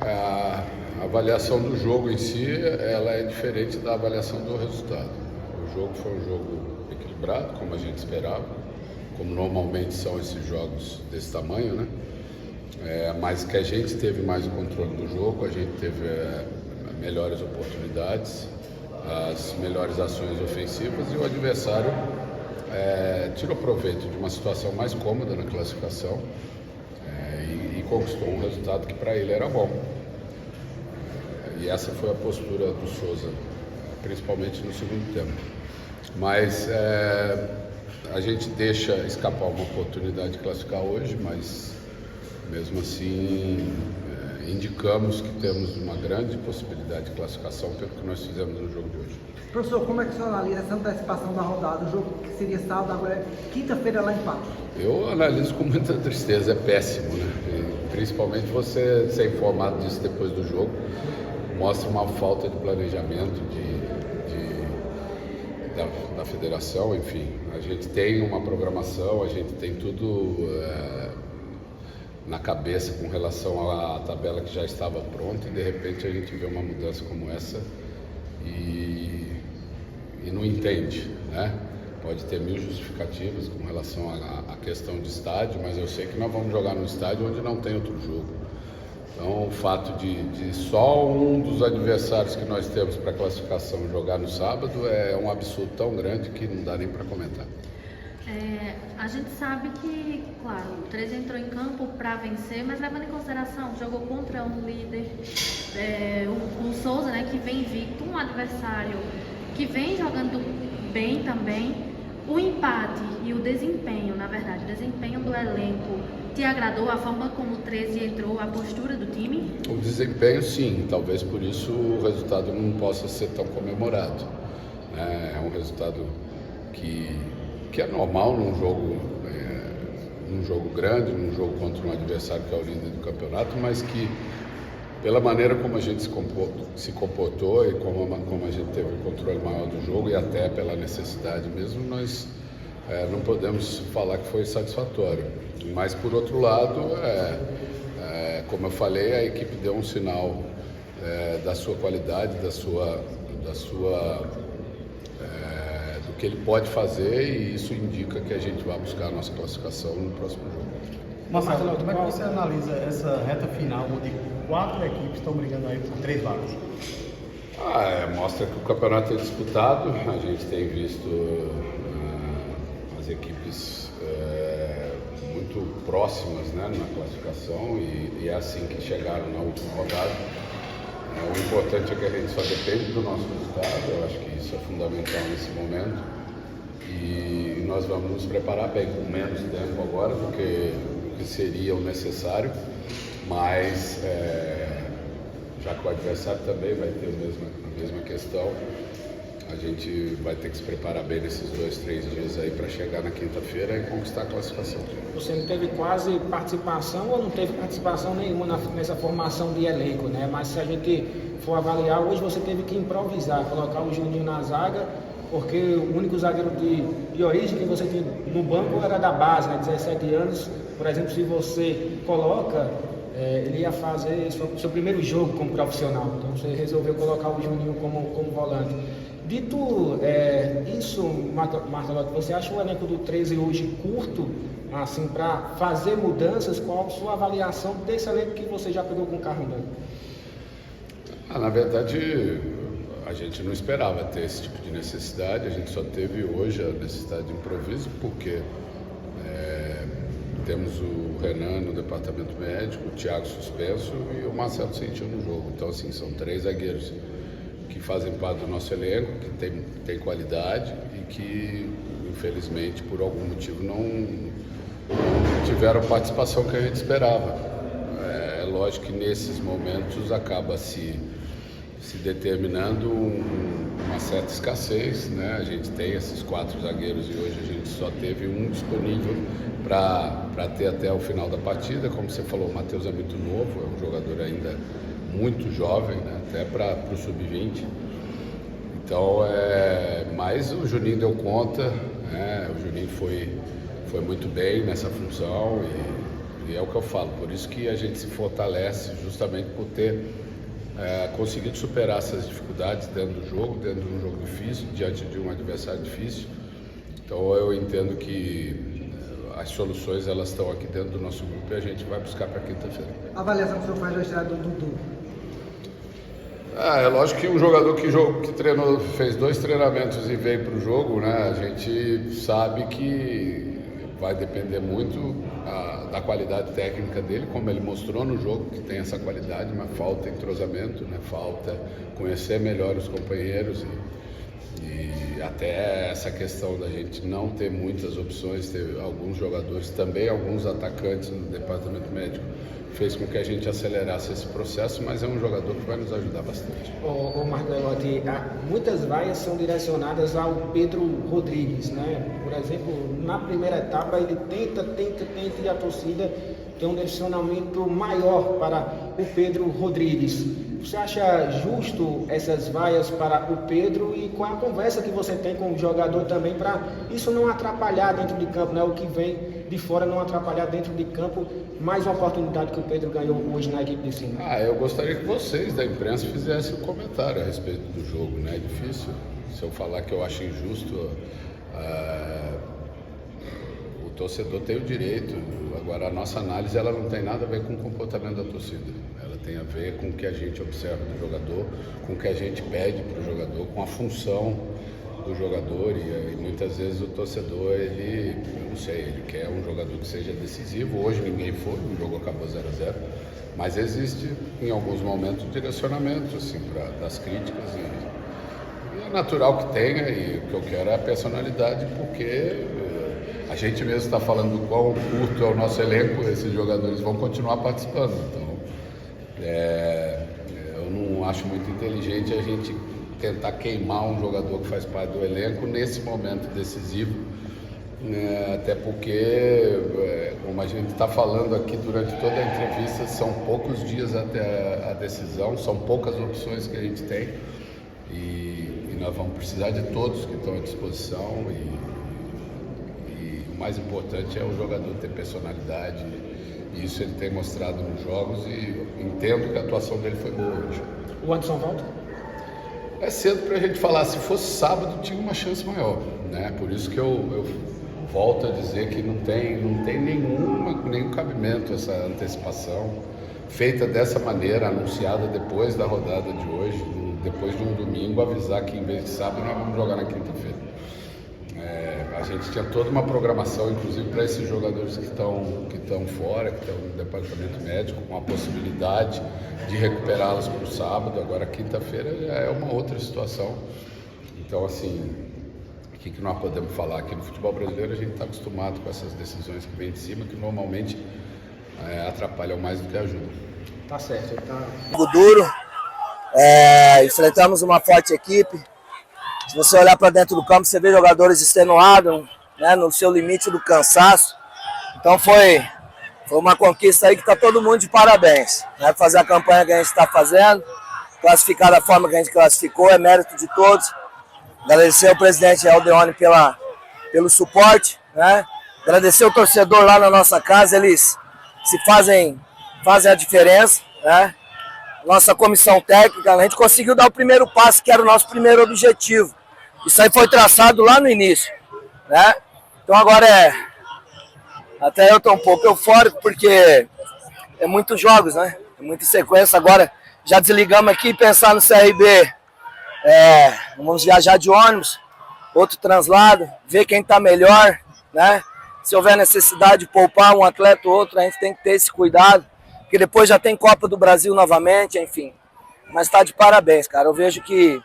A avaliação do jogo em si, ela é diferente da avaliação do resultado. O jogo foi um jogo equilibrado, como a gente esperava, como normalmente são esses jogos desse tamanho, né? Mas que a gente teve mais o controle do jogo, a gente teve melhores oportunidades, as melhores ações ofensivas e o adversário tirou proveito de uma situação mais cômoda na classificação e conquistou um resultado que para ele era bom. E essa foi a postura do Souza, principalmente no segundo tempo. Mas a gente deixa escapar uma oportunidade de classificar hoje, mas mesmo assim indicamos que temos uma grande possibilidade de classificação pelo que nós fizemos no jogo de hoje. Professor, como é que o senhor analisa essa antecipação da rodada? O jogo que seria sábado, agora é quinta-feira lá em Patos. Eu analiso com muita tristeza, é péssimo, né? E principalmente você ser informado disso depois do jogo, mostra uma falta de planejamento da federação, enfim. A gente tem uma programação, a gente tem tudo na cabeça com relação à tabela que já estava pronta e de repente a gente vê uma mudança como essa e não entende, né? Pode ter mil justificativas com relação à questão de estádio, mas eu sei que nós vamos jogar no estádio onde não tem outro jogo. Então o fato de só um dos adversários que nós temos para classificação jogar no sábado é um absurdo tão grande que não dá nem para comentar. A gente sabe que, claro, o 13 entrou em campo para vencer, mas levando em consideração, jogou contra um líder, o Souza, né, que vem invicto, um adversário que vem jogando bem também. O empate e o desempenho, na verdade, o desempenho do elenco, te agradou? A forma como o 13 entrou, a postura do time? O desempenho, sim. Talvez por isso o resultado não possa ser tão comemorado. É um resultado que é normal num jogo grande, num jogo contra um adversário que é o líder do campeonato, mas que pela maneira como a gente se comportou e como a gente teve o controle maior do jogo e até pela necessidade mesmo, nós não podemos falar que foi satisfatório. Mas por outro lado, como eu falei, a equipe deu um sinal da sua qualidade, do que ele pode fazer, e isso indica que a gente vai buscar a nossa classificação no próximo jogo. Marcelo, como é que você analisa essa reta final onde 4 equipes estão brigando aí por 3 vagas? Mostra que o campeonato é disputado, a gente tem visto as equipes muito próximas, né, na classificação e é assim que chegaram na última rodada. O importante é que a gente só depende do nosso resultado, eu acho que isso é fundamental nesse momento e nós vamos nos preparar bem, com menos tempo agora do que seria o necessário, mas já que o adversário também vai ter a mesma questão, a gente vai ter que se preparar bem nesses 2, 3 dias aí para chegar na quinta-feira e conquistar a classificação. Você não teve quase participação ou não teve participação nenhuma nessa formação de elenco, né? Mas se a gente for avaliar, hoje você teve que improvisar, colocar o Juninho na zaga, porque o único zagueiro de origem que você tinha no banco era da base, né? 17 anos, por exemplo, se você coloca, ele ia fazer seu primeiro jogo como profissional, então você resolveu colocar o Juninho como volante. Dito isso, Martelotti, você acha o elenco do 13 hoje curto, assim, para fazer mudanças? Qual a sua avaliação desse elenco que você já pegou com o carro andando? Na verdade, a gente não esperava ter esse tipo de necessidade, a gente só teve hoje a necessidade de improviso, porque temos o Renan no departamento médico, o Thiago suspenso e o Marcelo sentiu no jogo. Então, assim, são 3 zagueiros que fazem parte do nosso elenco, que tem qualidade e que, infelizmente, por algum motivo não tiveram a participação que a gente esperava. É lógico que nesses momentos acaba se determinando uma certa escassez, né? A gente tem esses 4 zagueiros e hoje a gente só teve um disponível para ter até o final da partida. Como você falou, o Matheus é muito novo, é um jogador ainda muito jovem, né? Até para o sub-20. Então, mas o Juninho deu conta, né? O Juninho foi muito bem nessa função E é o que eu falo, por isso que a gente se fortalece justamente por ter conseguido superar essas dificuldades dentro do jogo, dentro de um jogo difícil, diante de um adversário difícil. Então eu entendo que as soluções elas estão aqui dentro do nosso grupo e a gente vai buscar para quinta-feira. A avaliação que o senhor faz da estreia do Dudu? É lógico que um jogador que treinou, fez 2 treinamentos e veio para o jogo, né? A gente sabe que vai depender muito da qualidade técnica dele, como ele mostrou no jogo, que tem essa qualidade, mas falta entrosamento, né? Falta conhecer melhor os companheiros e até essa questão da gente não ter muitas opções, ter alguns jogadores, também alguns atacantes no departamento médico, fez com que a gente acelerasse esse processo, mas é um jogador que vai nos ajudar bastante. Ô Martelotti, muitas vaias são direcionadas ao Pedro Rodrigues, né? Por exemplo, na primeira etapa ele tenta e a torcida tem um direcionamento maior para o Pedro Rodrigues. Você acha justo essas vaias para o Pedro e qual a conversa que você tem com o jogador também para isso não atrapalhar dentro de campo, né? O que vem de fora não atrapalhar dentro de campo, mais uma oportunidade que o Pedro ganhou hoje na equipe de cima. Eu gostaria que vocês da imprensa fizessem um comentário a respeito do jogo, né? É difícil se eu falar que eu acho injusto. O torcedor tem o direito, agora a nossa análise ela não tem nada a ver com o comportamento da torcida, ela tem a ver com o que a gente observa do jogador, com o que a gente pede para o jogador, com a função do jogador e muitas vezes o torcedor, eu não sei, ele quer um jogador que seja decisivo, hoje ninguém foi, o jogo acabou 0-0, mas existe em alguns momentos um direcionamento assim, das críticas e é natural que tenha e o que eu quero é a personalidade, porque a gente mesmo está falando do quão curto é o nosso elenco, esses jogadores vão continuar participando. Então, eu não acho muito inteligente a gente tentar queimar um jogador que faz parte do elenco nesse momento decisivo, né? Até porque, como a gente está falando aqui durante toda a entrevista, são poucos dias até a decisão, são poucas opções que a gente tem e nós vamos precisar de todos que estão à disposição e o mais importante é o jogador ter personalidade, e isso ele tem mostrado nos jogos e entendo que a atuação dele foi boa hoje. O Anderson volta? É cedo para a gente falar, se fosse sábado tinha uma chance maior, né? Por isso que eu volto a dizer que não tem nenhum cabimento essa antecipação feita dessa maneira, anunciada depois da rodada de hoje, depois de um domingo, avisar que em vez de sábado nós vamos jogar na quinta-feira. A gente tinha toda uma programação, inclusive para esses jogadores que estão fora, que estão no departamento médico, com a possibilidade de recuperá-los para o sábado. Agora, quinta-feira é uma outra situação. Então, assim, o que nós podemos falar? Aqui no futebol brasileiro, a gente está acostumado com essas decisões que vêm de cima, que normalmente atrapalham mais do que ajudam. Tá certo. Jogo duro, enfrentamos uma forte equipe. Se você olhar para dentro do campo, você vê jogadores extenuados, né, no seu limite do cansaço. Então foi uma conquista aí que está todo mundo de parabéns, né? Fazer a campanha que a gente está fazendo, classificar da forma que a gente classificou, é mérito de todos. Agradecer ao presidente Aldeone pelo suporte, né? Agradecer o torcedor lá na nossa casa, eles fazem a diferença, né? Nossa comissão técnica, a gente conseguiu dar o primeiro passo, que era o nosso primeiro objetivo. Isso aí foi traçado lá no início, né? Então agora até eu estou um pouco eufórico, porque é muitos jogos, né? É muita sequência. Agora já desligamos aqui e pensar no CRB. Vamos viajar de ônibus, outro translado, ver quem está melhor, né? Se houver necessidade de poupar um atleta ou outro, a gente tem que ter esse cuidado, porque depois já tem Copa do Brasil novamente, enfim. Mas está de parabéns, cara. Eu vejo que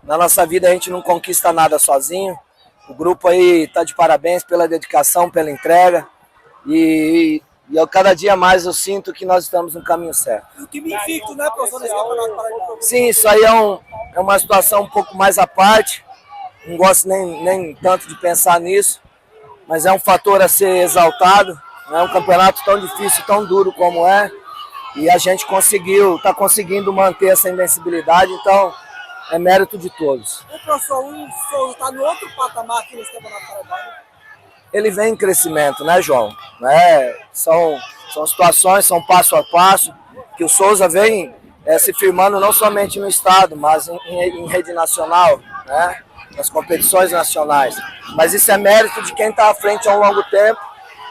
na nossa vida a gente não conquista nada sozinho. O grupo aí está de parabéns pela dedicação, pela entrega. E cada dia mais eu sinto que nós estamos no caminho certo. E o time invicto, né, professor, nesse campeonato paranaense? Sim, isso aí é uma situação um pouco mais à parte. Não gosto nem tanto de pensar nisso. Mas é um fator a ser exaltado. É um campeonato tão difícil, tão duro como é. E a gente está conseguindo manter essa invencibilidade, então é mérito de todos. O professor Souza está no outro patamar aqui nesse campeonato paraibano? ele vem em crescimento, né, João? Né? São situações, são passo a passo, que o Souza vem se firmando não somente no estado, mas em rede nacional, né? Nas competições nacionais. Mas isso é mérito de quem está à frente há um longo tempo,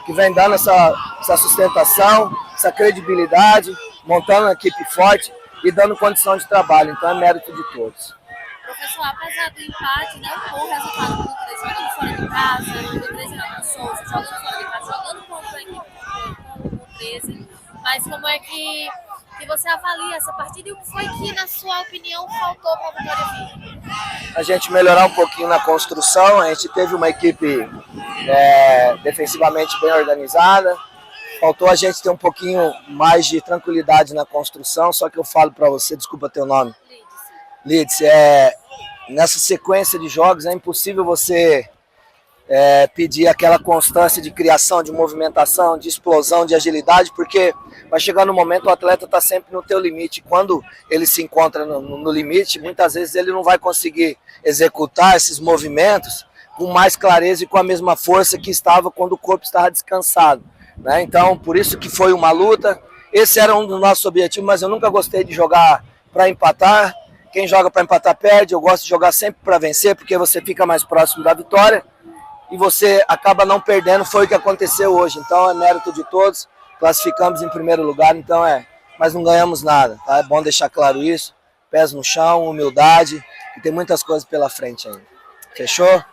que vem dando essa sustentação, essa credibilidade, montando uma equipe forte e dando condição de trabalho. Então é mérito de todos. Professor, apesar do empate, né, um bom resultado do 13, jogando fora de casa, do 13 não, do Souza, jogando fora de casa, jogando contra a equipe do 13, mas como é que você avalia essa partida e o que foi que, na sua opinião, faltou para a Vitória vir? A gente melhorar um pouquinho na construção, a gente teve uma equipe defensivamente bem organizada, faltou a gente ter um pouquinho mais de tranquilidade na construção, só que eu falo para você, desculpa teu nome, Lides, nessa sequência de jogos é impossível você pedir aquela constância de criação, de movimentação, de explosão, de agilidade, porque vai chegar no momento o atleta está sempre no teu limite. Quando ele se encontra no limite, muitas vezes ele não vai conseguir executar esses movimentos com mais clareza e com a mesma força que estava quando o corpo estava descansado, né? Então, por isso que foi uma luta. Esse era um dos nossos objetivos, mas eu nunca gostei de jogar para empatar. Quem joga para empatar perde, eu gosto de jogar sempre para vencer, porque você fica mais próximo da vitória e você acaba não perdendo, foi o que aconteceu hoje. Então é mérito de todos, classificamos em primeiro lugar, então mas não ganhamos nada, tá? É bom deixar claro isso, pés no chão, humildade, e tem muitas coisas pela frente ainda. Fechou?